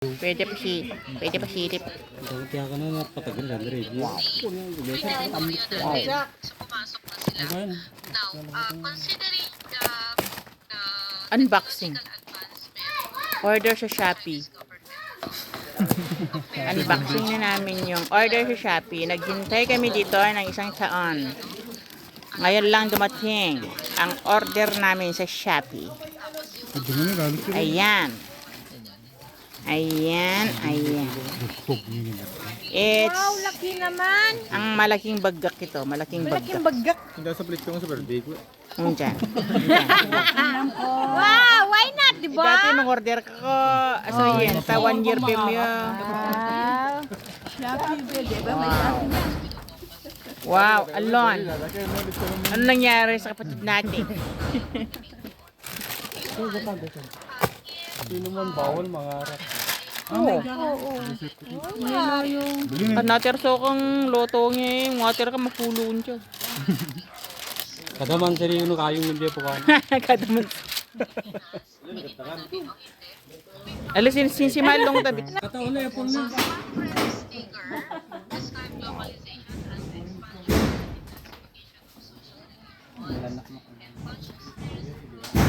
Pwede pa si, pwede pa silip. Kaya ka na napatagal na rin. Wow. So, pumasok na sila. Now, considering the Unboxing. technological advancement Order sa Shopee. Unboxing na namin yung order sa Shopee. Naghintay kami dito ng isang taon. Ngayon lang dumating ang order namin sa Shopee. Ayan. Ayan, ayan. It's Wow, laki naman. ang malaking bagak ito. Malaking Malaking bagak. baggak. Hindi sa plate ko sa birthday ko. Diyan. Wow, why not, di ba? Dati mag-order ko. So yan, 1 year premium. Wow. Wow, alon. Ano nangyari sa kapatid natin? Hindi naman bawal mangarap. At naterso kang lotong eh. Water ka mapulun siya. Kadaman sari yung kayong hindi po ka. Kadaman. Alas sin si Malong tabi. Kataon na yung sticker